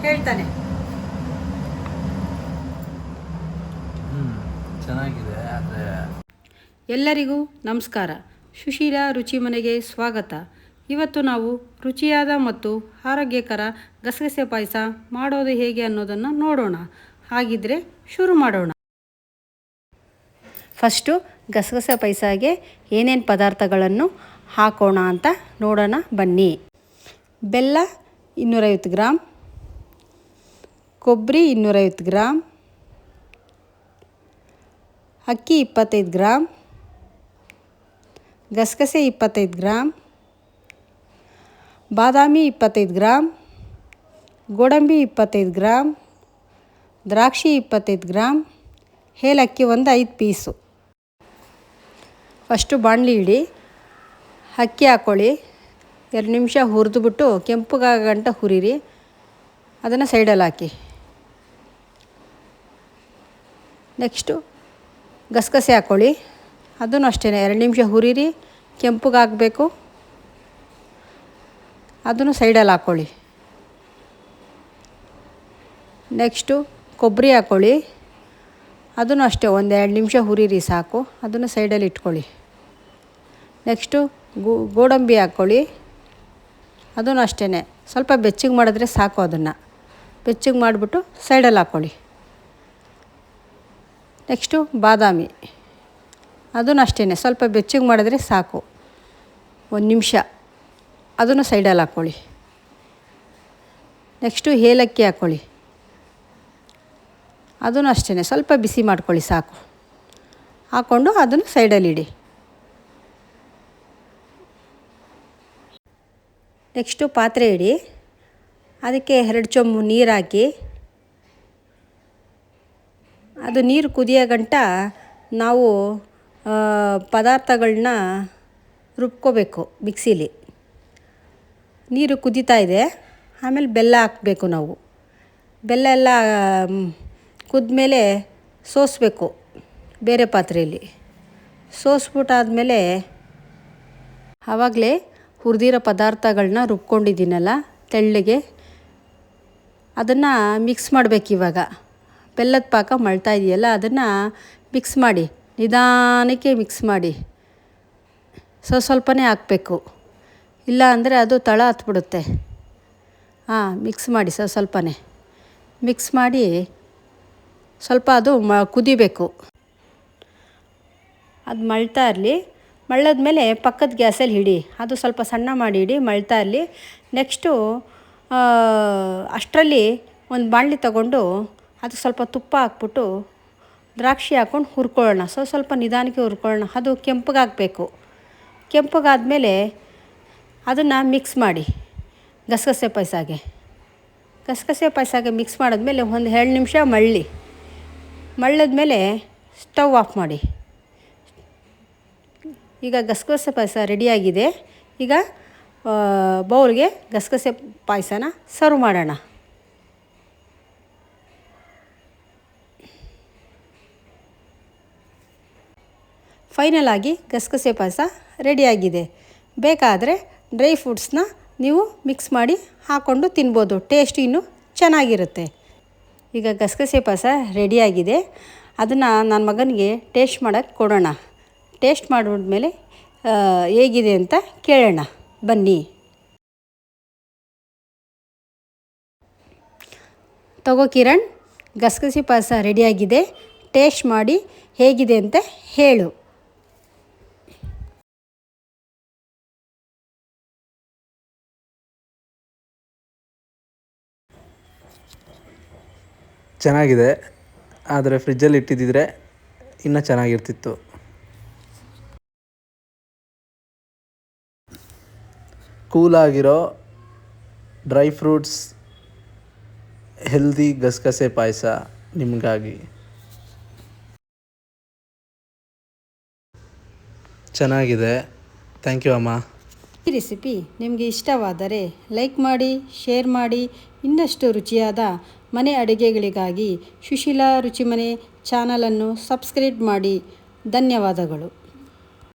ಹೇಳ್ತಾನೆ. ಚೆನ್ನಾಗಿದೆ. ಆದರೆ ಎಲ್ಲರಿಗೂ ನಮಸ್ಕಾರ. ಸುಶೀಲಾ ರುಚಿ ಮನೆಗೆ ಸ್ವಾಗತ. ಇವತ್ತು ನಾವು ರುಚಿಯಾದ ಮತ್ತು ಆರೋಗ್ಯಕರ ಗಸಗಸೆ ಪಾಯಸ ಮಾಡೋದು ಹೇಗೆ ಅನ್ನೋದನ್ನು ನೋಡೋಣ. ಹಾಗಿದ್ರೆ ಶುರು ಮಾಡೋಣ. ಫಸ್ಟು ಗಸಗಸೆ ಪಾಯಸಗೆ ಏನೇನು ಪದಾರ್ಥಗಳನ್ನು ಹಾಕೋಣ ಅಂತ ನೋಡೋಣ ಬನ್ನಿ. ಬೆಲ್ಲ 250 ಗ್ರಾಮ್, ಕೊಬ್ಬರಿ 250 ಗ್ರಾಮ್, ಅಕ್ಕಿ 25 ಗ್ರಾಮ್, ಗಸಗಸೆ 25 ಗ್ರಾಮ್, ಬಾದಾಮಿ 25 ಗ್ರಾಮ್, ಗೋಡಂಬಿ 25 ಗ್ರಾಮ್, ದ್ರಾಕ್ಷಿ 25 ಗ್ರಾಮ್, ಏಲಕ್ಕಿ ಒಂದು 5 ಪೀಸು. ಫಸ್ಟು ಬಾಣಲಿ ಇಡಿ, ಅಕ್ಕಿ ಹಾಕ್ಕೊಳ್ಳಿ, 2 ನಿಮಿಷ ಹುರಿದ್ಬಿಟ್ಟು ಕೆಂಪುಗಾಗಂಟ ಹುರಿರಿ. ಅದನ್ನು ಸೈಡಲ್ಲಿ ಹಾಕಿ. ನೆಕ್ಸ್ಟು ಗಸಗಸೆ ಹಾಕ್ಕೊಳ್ಳಿ, ಅದನ್ನು ಅಷ್ಟೇ 2 ನಿಮಿಷ ಹುರಿರಿ, ಕೆಂಪುಗಾಗಬೇಕು. ಅದನ್ನು ಸೈಡಲ್ಲಿ ಹಾಕ್ಕೊಳ್ಳಿ. ನೆಕ್ಸ್ಟು ಕೊಬ್ಬರಿ ಹಾಕ್ಕೊಳ್ಳಿ, ಅದನ್ನು ಅಷ್ಟೇ 1-2 ನಿಮಿಷ ಹುರಿರಿ ಸಾಕು. ಅದನ್ನು ಸೈಡಲ್ಲಿ ಇಟ್ಕೊಳ್ಳಿ. ನೆಕ್ಸ್ಟು ಗೋಡಂಬಿ ಹಾಕ್ಕೊಳ್ಳಿ, ಅದನ್ನು ಅಷ್ಟೇ ಸ್ವಲ್ಪ ಬೆಚ್ಚಗೆ ಮಾಡಿದ್ರೆ ಸಾಕು. ಅದನ್ನು ಬೆಚ್ಚಗೆ ಮಾಡಿಬಿಟ್ಟು ಸೈಡಲ್ಲಿ ಹಾಕ್ಕೊಳ್ಳಿ. ನೆಕ್ಸ್ಟು ಬಾದಾಮಿ, ಅದನ್ನು ಅಷ್ಟೇ ಸ್ವಲ್ಪ ಬೆಚ್ಚಗೆ ಮಾಡಿದ್ರೆ ಸಾಕು, 1 ನಿಮಿಷ. ಅದನ್ನು ಸೈಡಲ್ಲಿ ಹಾಕ್ಕೊಳ್ಳಿ. ನೆಕ್ಸ್ಟು ಏಲಕ್ಕಿ ಹಾಕ್ಕೊಳ್ಳಿ, ಅದನ್ನು ಅಷ್ಟೇ ಸ್ವಲ್ಪ ಬಿಸಿ ಮಾಡ್ಕೊಳ್ಳಿ ಸಾಕು. ಹಾಕ್ಕೊಂಡು ಅದನ್ನು ಸೈಡಲ್ಲಿ ಇಡಿ. ನೆಕ್ಸ್ಟು ಪಾತ್ರೆ ಇಡಿ, ಅದಕ್ಕೆ 2 ಚೊಂಬು ನೀರು ಹಾಕಿ. ಅದು ನೀರು ಕುದಿಯೋ ಗಂಟ ನಾವು ಪದಾರ್ಥಗಳನ್ನ ರುಬ್ಕೋಬೇಕು ಮಿಕ್ಸಿಲಿ. ನೀರು ಕುದೀತಾ ಇದೆ, ಆಮೇಲೆ ಬೆಲ್ಲ ಹಾಕಬೇಕು ನಾವು. ಬೆಲ್ಲ ಎಲ್ಲ ಕುದ್ಮೇಲೆ ಸೋಸಬೇಕು ಬೇರೆ ಪಾತ್ರೆಯಲ್ಲಿ. ಸೋಸ್ಬಿಟ್ಟಾದಮೇಲೆ ಆವಾಗಲೇ ಹುರಿದಿರೋ ಪದಾರ್ಥಗಳನ್ನ ರುಬ್ಕೊಂಡಿದ್ದೀನಲ್ಲ ತೆಳ್ಳಗೆ, ಅದನ್ನು ಮಿಕ್ಸ್ ಮಾಡಬೇಕು. ಇವಾಗ ಬೆಲ್ಲದ ಪಾಕ ಮಳ್ತಾ ಇದೆಯಲ್ಲ, ಅದನ್ನು ಮಿಕ್ಸ್ ಮಾಡಿ, ನಿಧಾನಕ್ಕೆ ಮಿಕ್ಸ್ ಮಾಡಿ. ಸ್ವಲ್ಪನೇ ಹಾಕಬೇಕು, ಇಲ್ಲ ಅಂದರೆ ಅದು ತಳ ಹತ್ಬಿಡುತ್ತೆ. ಮಿಕ್ಸ್ ಮಾಡಿ, ಸ್ವಲ್ಪನೇ ಮಿಕ್ಸ್ ಮಾಡಿ. ಸ್ವಲ್ಪ ಅದು ಕುದಿಬೇಕು. ಅದು ಮಳ್ತಾ ಇರಲಿ. ಮಳ್ಳದ್ಮೇಲೆ ಪಕ್ಕದ ಗ್ಯಾಸಲ್ಲಿ ಇಡಿ, ಅದು ಸ್ವಲ್ಪ ಸಣ್ಣ ಮಾಡಿ ಇಡಿ, ಮಳ್ತಾ ಇರಲಿ. ನೆಕ್ಸ್ಟು ಅಷ್ಟರಲ್ಲಿ ಒಂದು ಬಾಣಲಿ ತಗೊಂಡು ಅದಕ್ಕೆ ಸ್ವಲ್ಪ ತುಪ್ಪ ಹಾಕ್ಬಿಟ್ಟು ದ್ರಾಕ್ಷಿ ಹಾಕ್ಕೊಂಡು ಹುರ್ಕೊಳ್ಳೋಣ. ಸ್ವಲ್ಪ ನಿಧಾನಕ್ಕೆ ಹುರ್ಕೊಳ್ಳೋಣ. ಅದು ಕೆಂಪಗಾಗಬೇಕು. ಕೆಂಪಗಾದಮೇಲೆ ಅದನ್ನು ಮಿಕ್ಸ್ ಮಾಡಿ ಗಸಗಸೆ ಪಾಯಸಗೆ ಮಿಕ್ಸ್ ಮಾಡಿದ್ಮೇಲೆ ಒಂದು 2 ನಿಮಿಷ ಮಳ್ಳದ್ಮೇಲೆ ಸ್ಟವ್ ಆಫ್ ಮಾಡಿ. ಈಗ ಗಸಗಸೆ ಪಾಯಸ ರೆಡಿಯಾಗಿದೆ. ಈಗ ಬೌಲ್ಗೆ ಗಸಗಸೆ ಪಾಯಸನ ಸರ್ವ್ ಮಾಡೋಣ. ಫೈನಲ್ ಆಗಿ ಗಸಗಸೆ ಪಾಯಸ ರೆಡಿಯಾಗಿದೆ. ಬೇಕಾದರೆ ಡ್ರೈ ಫ್ರೂಟ್ಸ್ನ ನೀವು ಮಿಕ್ಸ್ ಮಾಡಿ ಹಾಕ್ಕೊಂಡು ತಿನ್ಬೋದು. ಟೇಸ್ಟ್ ಇನ್ನೂ ಚೆನ್ನಾಗಿರುತ್ತೆ. ಈಗ ಗಸಗಸೆ ಪಾಯಸ ರೆಡಿಯಾಗಿದೆ. ಅದನ್ನು ನನ್ನ ಮಗನಿಗೆ ಟೇಸ್ಟ್ ಮಾಡೋಕ್ಕೆ ಕೊಡೋಣ. ಟೇಸ್ಟ್ ಮಾಡಿದ್ಮೇಲೆ ಹೇಗಿದೆ ಅಂತ ಕೇಳೋಣ ಬನ್ನಿ. ತಗೋ ಕಿರಣ್, ಗಸಗಸೆ ಪಾಯಸ ರೆಡಿಯಾಗಿದೆ. ಟೇಸ್ಟ್ ಮಾಡಿ ಹೇಗಿದೆ ಅಂತ ಹೇಳು. ಚೆನ್ನಾಗಿದೆ, ಆದರೆ ಫ್ರಿಜ್ಜಲ್ಲಿ ಇಟ್ಟಿದ್ದಿದ್ರೆ ಇನ್ನೂ ಚೆನ್ನಾಗಿರ್ತಿತ್ತು. ಕೂಲಾಗಿರೋ ಡ್ರೈ ಫ್ರೂಟ್ಸ್ ಹೆಲ್ದಿ ಗಸಗಸೆ ಪಾಯಸ ನಿಮಗಾಗಿ. ಚೆನ್ನಾಗಿದೆ. ಥ್ಯಾಂಕ್ ಯು ಅಮ್ಮ. ಈ ರೆಸಿಪಿ ನಿಮಗೆ ಇಷ್ಟವಾದರೆ ಲೈಕ್ ಮಾಡಿ, ಶೇರ್ ಮಾಡಿ. ಇನ್ನಷ್ಟು ರುಚಿಯಾದ ಮನೆ ಅಡುಗೆಗಳಿಗಾಗಿ ಸುಶೀಲಾ ರುಚಿಮನೆ ಚಾನಲನ್ನು ಸಬ್ಸ್ಕ್ರೈಬ್ ಮಾಡಿ. ಧನ್ಯವಾದಗಳು.